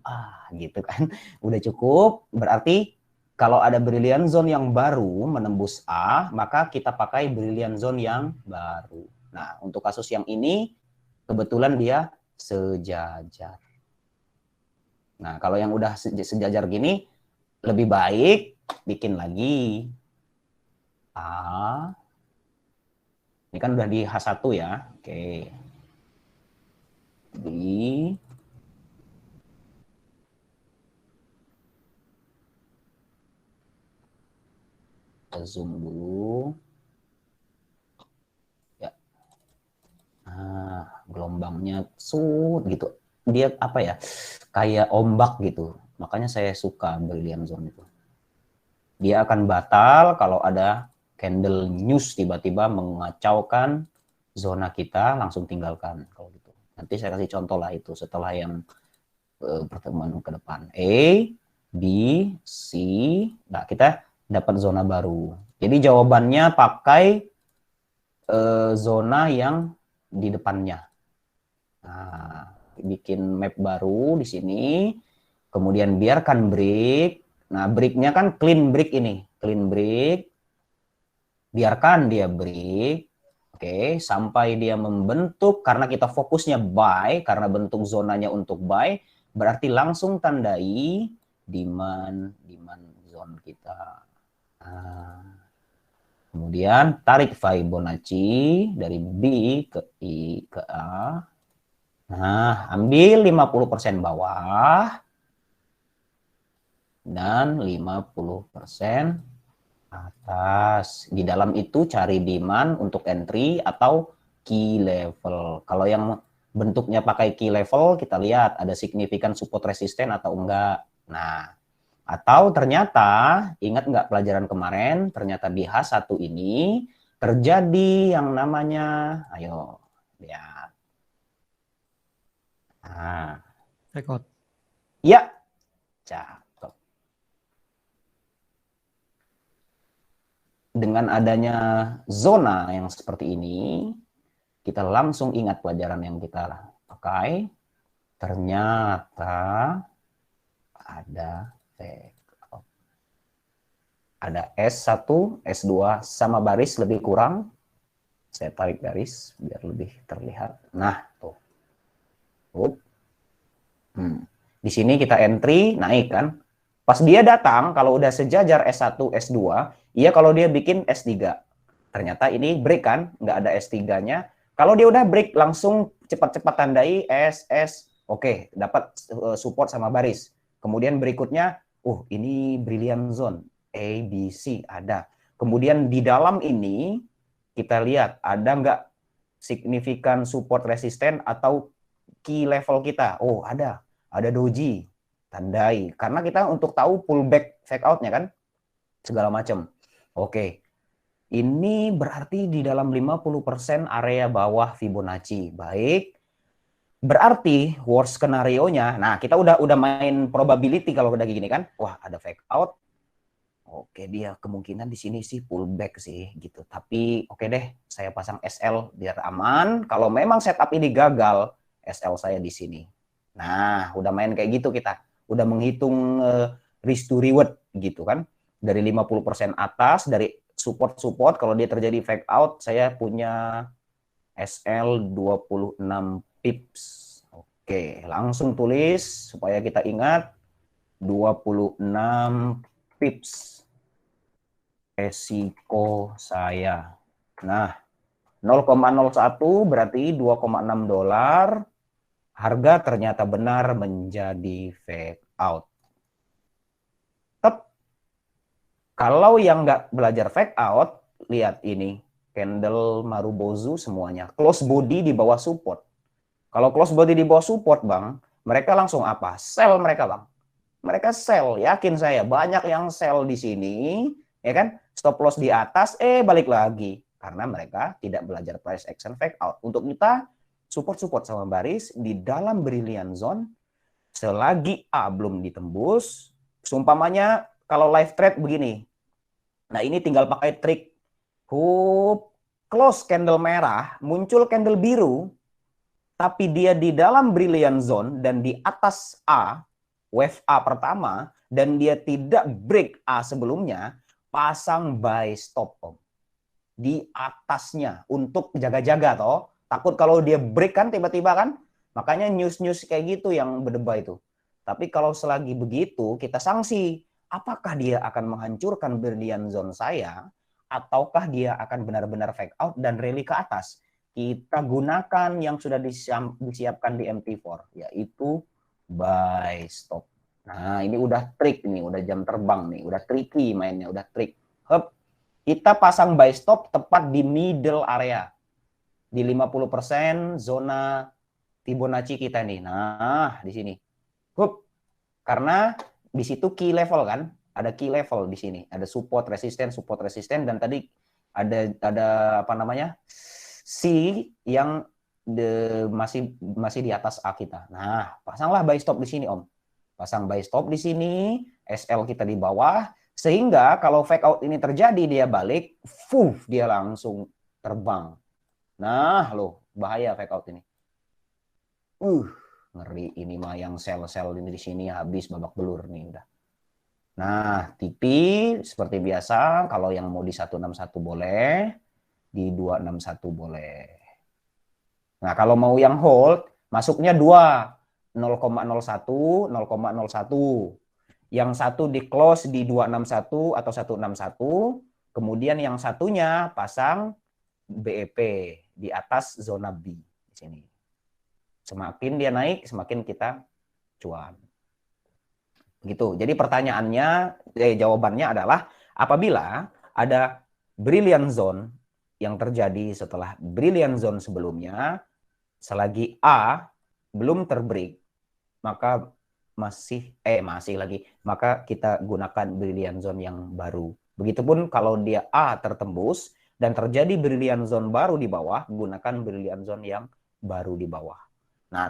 A gitu kan. Udah cukup, berarti kalau ada brilliant zone yang baru menembus A, maka kita pakai brilliant zone yang baru. Nah, untuk kasus yang ini, kebetulan dia sejajar. Nah, kalau yang udah sejajar gini, lebih baik bikin lagi A. Ini kan udah di H1 ya. Oke. Di zoom dulu. Ya. Nah, gelombangnya gitu. Dia apa ya? Kayak ombak gitu. Makanya saya suka Brilliant Zone itu. Dia akan batal kalau ada candle news tiba-tiba mengacaukan zona kita, langsung tinggalkan kalau gitu. Nanti saya kasih contoh lah itu setelah yang pertemuan ke depan. A, B, C. Nah, kita dapat zona baru. Jadi jawabannya pakai zona yang di depannya. Nah, bikin map baru di sini. Kemudian biarkan break. Nah, breaknya kan clean break ini. Clean break. Biarkan dia break. Oke, sampai dia membentuk, karena kita fokusnya buy, karena bentuk zonanya untuk buy, berarti langsung tandai demand zone kita. Nah, kemudian tarik Fibonacci dari B ke I ke A. Nah, ambil 50% bawah dan 50% atas. Di dalam itu cari demand untuk entry atau key level. Kalau yang bentuknya pakai key level, kita lihat ada signifikan support resisten atau enggak. Nah, atau ternyata, ingat nggak pelajaran kemarin, ternyata di H1 ini terjadi yang namanya, ayo lihat. Nah, Record. ya, cakep. Dengan adanya zona yang seperti ini, kita langsung ingat pelajaran yang kita pakai. Ternyata ada ada S1, S2 sama baris lebih kurang. Saya tarik garis biar lebih terlihat. Nah, tuh. Di sini kita entry, naik kan. Pas dia datang, kalau udah sejajar S1, S2, iya kalau dia bikin S3. Ternyata ini break kan, nggak ada S3-nya. Kalau dia udah break, langsung cepat-cepat tandai S. Oke, dapat support sama baris. Kemudian berikutnya, ini Brilliant Zone. A, B, C, ada. Kemudian di dalam ini, kita lihat, ada nggak signifikan support resisten atau key level kita? Oh, ada. Ada doji, tandai. Karena kita untuk tahu pullback fake out-nya kan, segala macam. Oke. Ini berarti di dalam 50% area bawah Fibonacci. Baik. Berarti worst skenario-nya, nah kita udah main probability kalau udah gini kan. Wah, ada fake out. Oke, dia kemungkinan di sini sih pullback sih gitu. Tapi oke deh, saya pasang SL biar aman. Kalau memang setup ini gagal, SL saya di sini. Nah, udah main kayak gitu kita. Udah menghitung risk to reward gitu kan. Dari 50% atas, dari support kalau dia terjadi fake out, saya punya SL 26 pips. Oke, langsung tulis supaya kita ingat 26 pips resiko saya. Nah, 0,01 berarti 2,6 dolar. Harga ternyata benar menjadi fake out. Kalau yang nggak belajar fake out, lihat ini. Candle Marubozu semuanya. Close body di bawah support. Kalau close body di bawah support, Bang, mereka langsung apa? Sell mereka, Bang. Mereka sell, yakin saya. Banyak yang sell di sini, ya kan? Stop loss di atas, balik lagi. Karena mereka tidak belajar price action fake out. Untuk kita, support sama baris di dalam Brilliant Zone, selagi A belum ditembus, seumpamanya kalau live trade begini. Nah, ini tinggal pakai trik close candle merah, muncul candle biru, tapi dia di dalam Brilliant Zone dan di atas A, wave A pertama, dan dia tidak break A sebelumnya, pasang buy stop, Om. Di atasnya untuk jaga-jaga toh. Takut kalau dia break kan tiba-tiba kan. Makanya news-news kayak gitu yang berdebat itu. Tapi kalau selagi begitu kita sanksi, apakah dia akan menghancurkan Brilliant Zone saya ataukah dia akan benar-benar fake out dan rally ke atas. Kita gunakan yang sudah disiapkan di MT4, yaitu buy stop. Nah, ini udah trik nih, udah jam terbang nih, udah tricky mainnya, udah trik. Hup. Kita pasang buy stop tepat di middle area. Di 50% zona Fibonacci kita nih. Nah, di sini. Hup. Karena di situ key level kan, ada key level di sini, ada support resisten, dan tadi ada apa namanya? C yang masih di atas A kita. Nah, pasanglah buy stop di sini, Om. Pasang buy stop di sini, SL kita di bawah, sehingga kalau fake out ini terjadi, dia balik, dia langsung terbang. Nah, loh, bahaya fake out ini. Ngeri ini mah, yang sel-sel ini di sini habis babak belur nih udah. Nah, TP seperti biasa, kalau yang mau di 161 boleh, di 261 boleh. Nah, kalau mau yang hold, masuknya 2, 0,01, 0,01. Yang satu di close di 261 atau 161, kemudian yang satunya pasang BEP di atas zona B di sini. Semakin dia naik, semakin kita cuan. Begitu. Jadi pertanyaannya, jawabannya adalah apabila ada brilliant zone yang terjadi setelah brilliant zone sebelumnya, selagi A belum terbreak, maka maka kita gunakan brilliant zone yang baru. Begitupun kalau dia A tertembus dan terjadi brilliant zone baru di bawah, gunakan brilliant zone yang baru di bawah. Nah,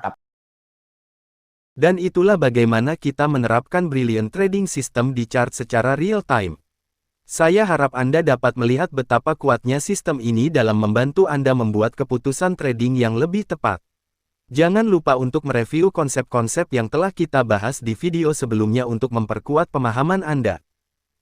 Dan itulah bagaimana kita menerapkan Brilliant Trading System di chart secara real time. Saya harap Anda dapat melihat betapa kuatnya sistem ini dalam membantu Anda membuat keputusan trading yang lebih tepat. Jangan lupa untuk mereview konsep-konsep yang telah kita bahas di video sebelumnya untuk memperkuat pemahaman Anda.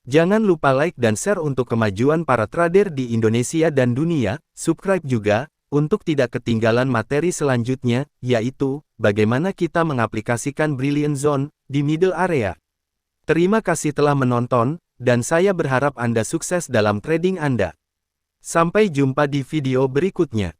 Jangan lupa like dan share untuk kemajuan para trader di Indonesia dan dunia. Subscribe juga, untuk tidak ketinggalan materi selanjutnya, yaitu, bagaimana kita mengaplikasikan Brilliant Zone di middle area. Terima kasih telah menonton, dan saya berharap Anda sukses dalam trading Anda. Sampai jumpa di video berikutnya.